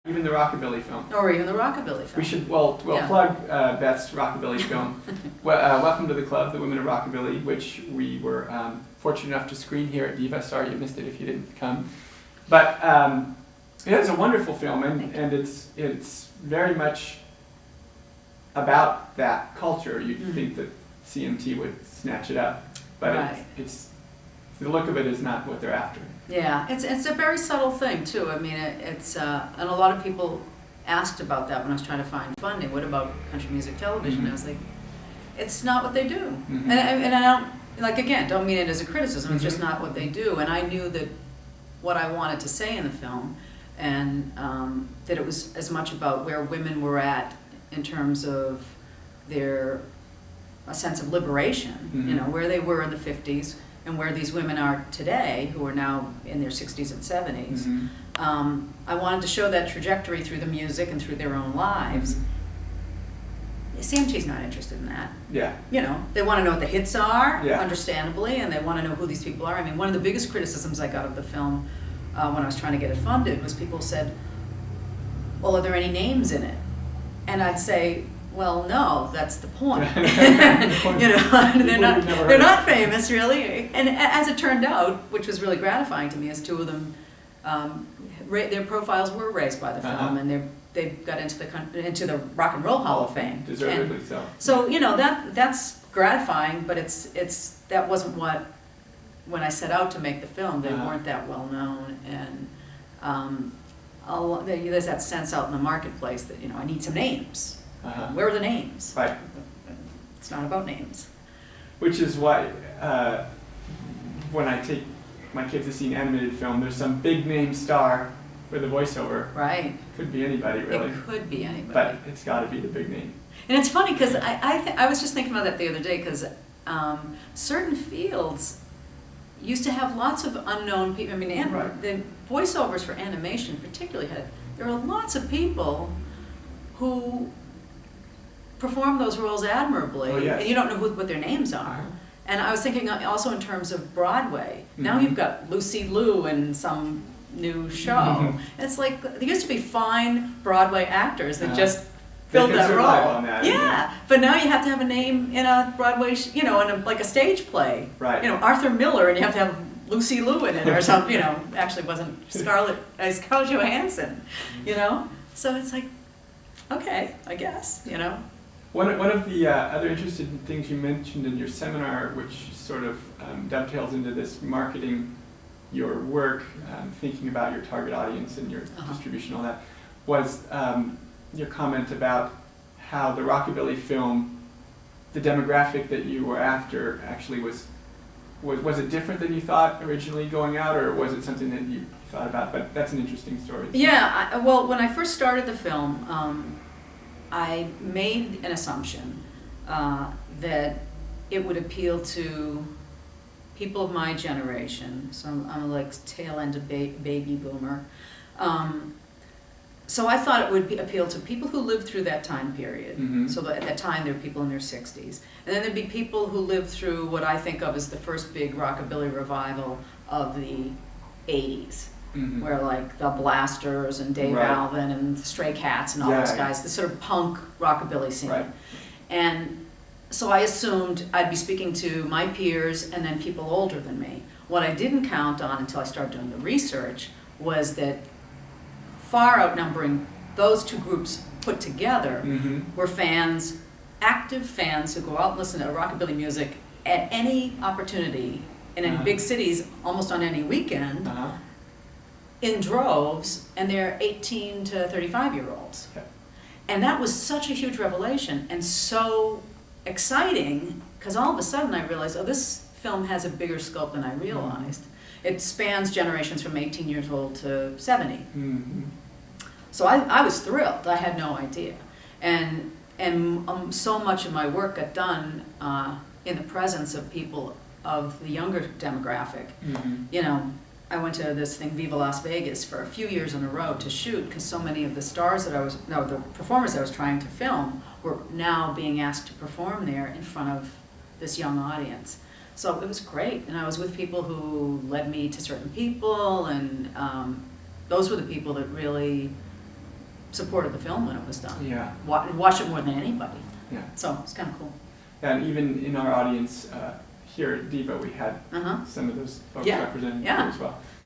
Even the Rockabilly film. Or even the Rockabilly film. We should, well Yeah. plug Beth's Rockabilly film. Welcome to the Club, the Women of Rockabilly, which we were fortunate enough to screen here at Diva. Sorry you missed it if you didn't come. But it is a wonderful film, and it's very much about that culture. You'd think that CMT would snatch it up, but Right. it's the look of it is not what they're after. Yeah, it's a very subtle thing too. I mean, it's and a lot of people asked about that when I was trying to find funding. What about country music television? Mm-hmm. I was like, it's not what they do. Mm-hmm. And I don't, like, again, don't mean it as a criticism. It's just Mm-hmm. not what they do. And I knew that what I wanted to say in the film, and that it was as much about where women were at in terms of a sense of liberation. Mm-hmm. You know, where they were in the 50s. And where these women are today, who are now in their 60s and 70s. Mm-hmm. I wanted to show that trajectory through the music and through their own lives. Mm-hmm. CMT's not interested in that. Yeah. You know, they want to know what the hits are, Yeah. understandably, and they want to know who these people are. I mean, one of the biggest criticisms I got of the film when I was trying to get it funded was people said, well, are there any names in it? And I'd say, well, no, that's the point. You know, they're not famous really. And as it turned out, which was really gratifying to me, is two of them, their profiles were raised by the film, and they got into the Rock and Roll Hall of Fame. Deservedly so. So you know that's gratifying, but that wasn't what when I set out to make the film. They weren't that well known, and there's that sense out in the marketplace that I need some names. Where are the names? Right. It's not about names. Which is why when I take my kids to see an animated film, there's some big name star for the voiceover. Right. Could be anybody, really. It could be anybody. But it's got to be the big name. And it's funny because I was just thinking about that the other day because certain fields used to have lots of unknown people. I mean, Right. the voiceovers for animation particularly there are lots of people who perform those roles admirably, Oh, yes. and you don't know what their names are. And I was thinking also in terms of Broadway. Now Mm-hmm. you've got Lucy Liu in some new show. Mhm. It's like there used to be fine Broadway actors that just They filled can that survive role. on that, Yeah, yeah. but now you have to have a name in a Broadway, in like a stage play. Right. Arthur Miller, and you have to have Lucy Liu in it or something. Actually it wasn't Scarlett Johansson. So it's like, okay, I guess. One of the other interesting things you mentioned in your seminar, which sort of dovetails into this marketing your work, thinking about your target audience and your distribution, all that, was your comment about how the Rockabilly film, the demographic that you were after actually was it different than you thought originally going out, or was it something that you thought about? But that's an interesting story. Yeah, well, when I first started the film, I made an assumption that it would appeal to people of my generation. So I'm like tail end of baby boomer. So I thought it would appeal to people who lived through that time period. Mm-hmm. So at that time there were people in their 60s. And then there'd be people who lived through what I think of as the first big rockabilly revival of the 80s. Mm-hmm. Where like the Blasters and Dave Right. Alvin and the Stray Cats and all Yeah. those guys, the sort of punk rockabilly scene. Right. And so I assumed I'd be speaking to my peers and then people older than me. What I didn't count on until I started doing the research was that far outnumbering those two groups put together Mm-hmm. were fans, active fans who go out and listen to rockabilly music at any opportunity and in big cities almost on any weekend. In droves, and they're 18 to 35-year-olds. Okay. And that was such a huge revelation and so exciting, because all of a sudden I realized, this film has a bigger scope than I realized. It spans generations from 18 years old to 70. Mm-hmm. So I was thrilled. I had no idea. And so much of my work got done in the presence of people of the younger demographic. Mm-hmm. I went to this thing, Viva Las Vegas, for a few years in a row to shoot, because so many of the the performers I was trying to film were now being asked to perform there in front of this young audience. So it was great, and I was with people who led me to certain people, and those were the people that really supported the film when it was done. Yeah. Watched it more than anybody. Yeah. So it's kind of cool. And even in our audience here at Diva, we had Uh-huh. some of those folks Yeah. represented Yeah. here as well.